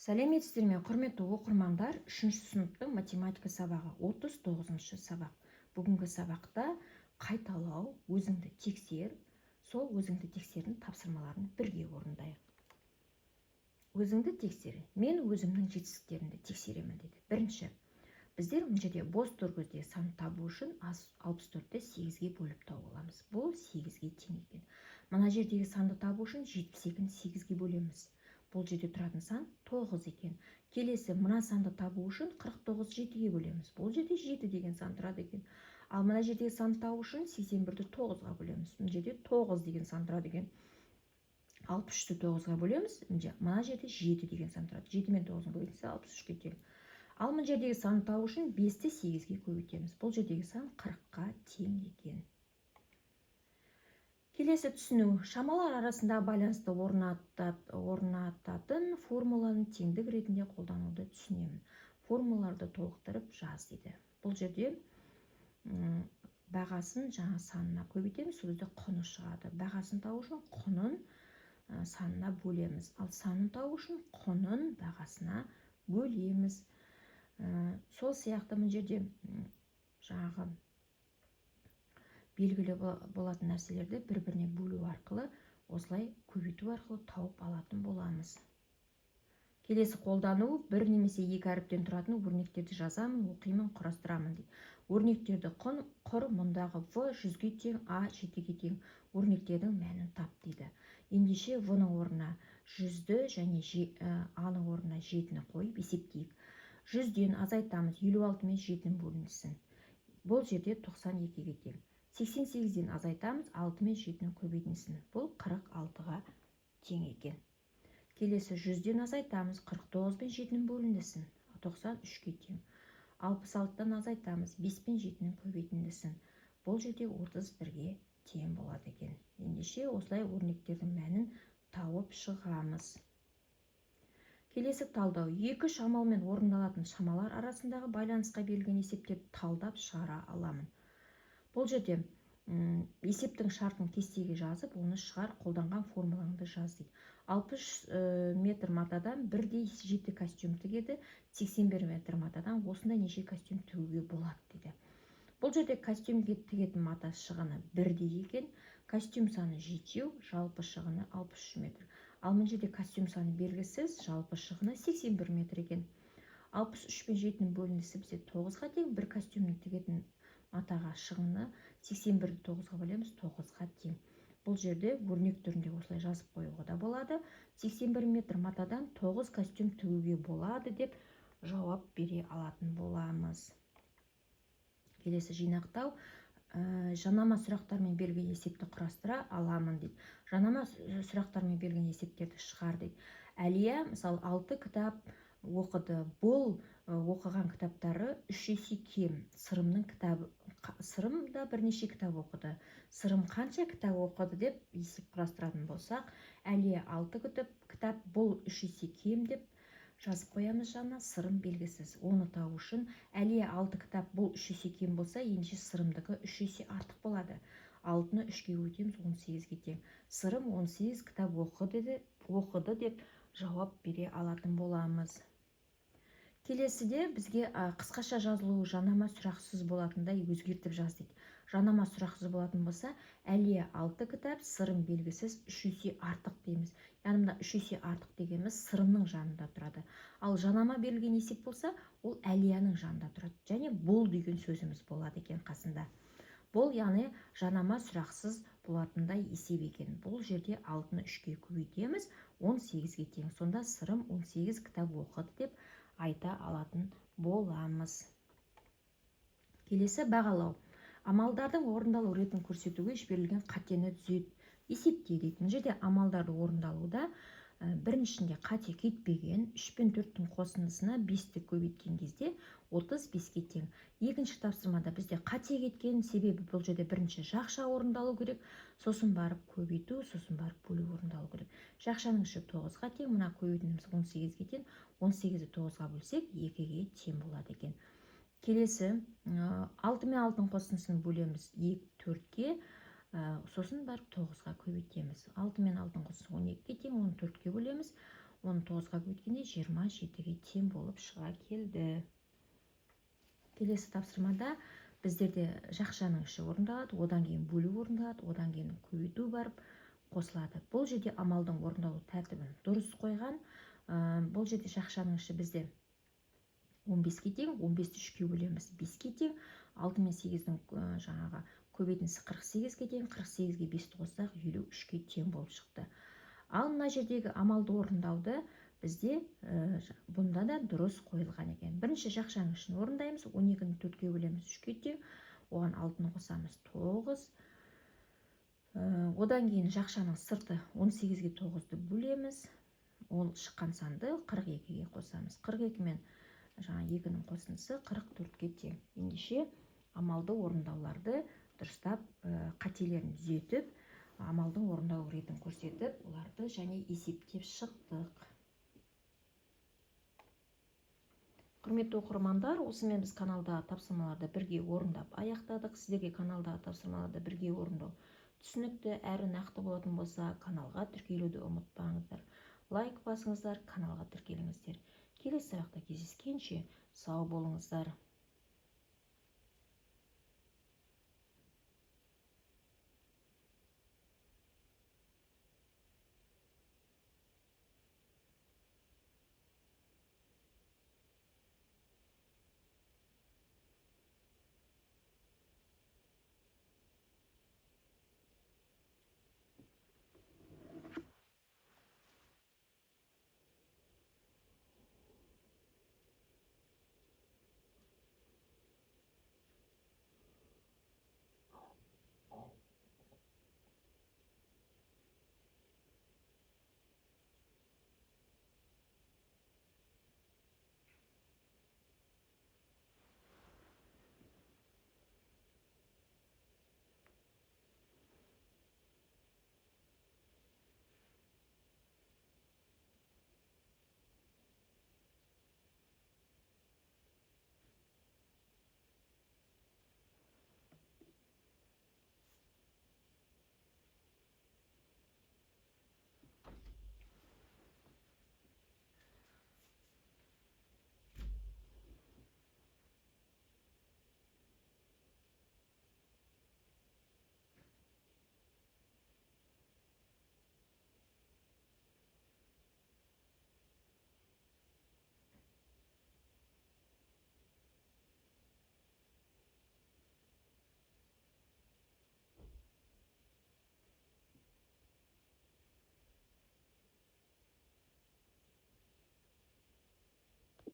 Сәлеметсіздер ме, құрметті оқырмандар, 3-ші сыныптың математика сабағы 39-шы сабақ. Бүгінгі сабақта қайталау, өзіңді тексер, сол өзіңді тексердің тапсырмаларын бірге орындайық. Өзіңді тексер. Мен өзімнің жетістіктерімді тексеремін деді. Бірінші, біздер мына жерде бос түргізде сан табу үшін 64-ті 8-ге бөліп тауып аламыз. Бұл 8-ге тең екен. Мына жердегі санды табу үшін 72-ні 8-ге бөлеміз. Бұл жерде тұратын сан 9 екен. Келесі, мына санды табу үшін 49 7-ге бөлеміз. Бұл жерде 7 деген сан тұрады екен. Ал мына жердегі санды табу үшін 81-ді 9-ға бөлеміз. Мына жерде 9 деген сан тұрады екен. 63-ті 9-ға бөлеміз. Мына жерде 7 деген сан тұрады. 7 мен 9-ын көбейтсе 63-ке тең. Ал мына жердегі санды табу үшін 5-ті 8-ге көбейтеміз. Бұл жердегі сан 40-қа тең екен. Келесі түсіну. Шамалар арасында байланысты орнататын формуланы теңдік ретінде қолдануды түсінемін. Формулаларды толықтырып жаз дейді. Бұл жерде бағасын жаңа санына көбейтеміз, сол кезде құны шығады. Бағасын табу үшін құнын санына бөлеміз. Ал санын табу үшін құнын бағасына бөлеміз. Сол сияқты мына жерде жаңағы белгілі болатын нәрселерді бір-біріне бөлу арқылы, осылай көбейту арқылы тауып алатын боламыз. Келесі қолдану, бір немесе екі әріптен тұратын өрнектерді жазамын, оқимын, құрастырамын дейді. Өрнектерді құр, мұндағы В 100-ге тең, А 7-ге тең. Өрнектердің мәнін тап дейді. Ендеше В-ның орнына 100-ді және А-ның орнына 7-ні қойып есептейік. 100-ден азайтамыз, 56 мен 7-nin бөлінсін. Бұл жерде 92-ге тең. 88-ден азайтамыз, 6 мен 7-nin көбейтілсін. Бұл 46-ға тең екен. Келесі 100-ден азайтамыз, 49 мен 7-nin бөлінсін. 93-ге тең. 66-дан азайтамыз, 5 мен 7-nin көбейтілсін. Бұл жерде 31-ге тең болады екен. Ендеше осылай өрнектердің мәнін тауып шығамыз. Келесі талдау. Екі шамалмен орындалатын шамалар арасындағы байланысқа берілген есептерді талдап шығара аламын. Бұл жерде есептің шартын кестеге жазып, оны шығар, қолданған формулаңды жаз дейді. 60 метр матадан бірдей 7 костюм тігеді, 81 метр матадан осындай неше костюм тігуге болады дейді. Бұл жерде костюмге тігетін мата шығыны бірдей екен, костюм саны 7, жалпы шығыны 63 метр. Ал мына жерде костюм саны белгісіз, жалпы шығыны 81 метр екен. 63 пен 7-nin бөлінісі бізде 9-ға тең, бір костюмні тігетін матаға шығыны 81-ді 9-ға бөлеміз, 9-ға тең. Бұл жерде өрнек түрінде осылай жазып қоюға да болады. 81 метр матадан 9 костюм тігуге болады деп жауап бере алатын боламыз. Келесі жинақтау. Жанама сұрақтармен берілген есепті құрастыра аламын дейді. Жанама сұрақтармен берілген есептерді шығар дейді. Әлия, мысалы, 6 кітап оқыды. Бұл оқыған кітаптары 3 есе кем. Сырым да бірнеше кітап оқыды. Сырым қанша кітап оқыды деп есеп құрастыратын болсақ, Әлия 6 кітап, бұл 3 есе кем деп жазып қоямыз жаңа, сырым белгісіз. Оны табу үшін Әлия 6 кітап, бұл 3 есе кем болса, ендеше сырымдығы 3 есе артық болады. 6-ны 3-ге көбейтеміз, 18-ге тең. Сырым 18 кітап оқыды деп жауап бере алатын боламыз. Келесіде бізге қысқаша жазылуы жанама сұрақсыз болатындай өзгертіп жаз дейді. Жанама сұрақсыз болатын болса, Әлия 6 кітап, сырым белгісіз, 3 есе артық дейміз. Яғни 3 есе артық дегеніміз сырымның жанында тұрады. Ал жанама берілген есеп болса, ол Әлияның жанында тұрады. Және бұл деген сөзіміз болады екен қасында. Бұл яғни жанама сұрақсыз болатындай есеп екен. Бұл жерде 6-ны 3-ге көбейтеміз, 18-ге тең. Сонда сырым 18 кітап оқыды деп айта алатын боламыз. Келесі бағалау. Амалдардың орындалу ретін көрсетуге жіберілген қатені түзет, есепте дейді. Мына жерде амалдарды орындалуда біріншінде қате кетпеген, 3 пен 4-тің қосындысына 5-ті көбейткен кезде 35-ге тең. Екінші тапсырмада бізде қате кеткен, себебі бұл жерде бірінші жақша орындалу керек, сосын барып көбейту, сосын барып бөлу орындалу керек. Жақшаның іші 9-ға тең, мына көбейтініміз 18-ге тең, 18-ді 9-ға бөлсек 2-ге тең болады екен. Келесі, 6 мен 6-ның қосындысын бөлеміз 4-ге, сосын барып 9-ға көбейтеміз. 6 мен 6-ның қосындысы 12-ге тең, оны 4-ге бөлеміз. 19-ға көбейткенде 27-ге тең болып шыға келді. Келесі тапсырмада біздерде жақшаның іші орындалады, одан кейін бөлу орындалады, одан кейін көбейту барып қосылады. Бұл жерде амалдың орындалу тәртібін дұрыс қойған. Бұл жерде жақшаның іші бізде 15-ке тең, 15-ті 3-ке бөлеміз 5-ке тең, 6 мен 8-дің жаңағы көбейтіндісі 48-ге тең, 48-ге 5-ті қоссақ 53-ке тең болып шықты. Ал мына жердегі амалды орындауды бізде бұнда да дұрыс қойылған екен. Бірінші жақшаның ішін орындаймыз, 12-ні 4-ке бөлеміз 3-ке тең, оған 6-ны қосамыз 9. Одан кейін жақшаның сырты 18-ге 9-ды бөлеміз, ол шыққан санды 42-ге қосамыз. 42 мен 2-нің қосындысы 44-ке тең. Ендеше амалды орындауларды дұрыстап қателерін түзетіп, амалдың орындалу ретін көрсетіп, оларды және есептеп шықтық. Құрметті оқырмандар, осымен біз каналдағы тапсырмаларды бірге орындап аяқтадық. Сіздерге каналдағы тапсырмаларды бірге орындау түсінікті әрі нақты болатын болса, каналға тіркелуді ұмытпаңыздар. Лайк басыңыздар, каналға тіркеліңіздер. Келесі сабақта кездескенше сау болыңыздар.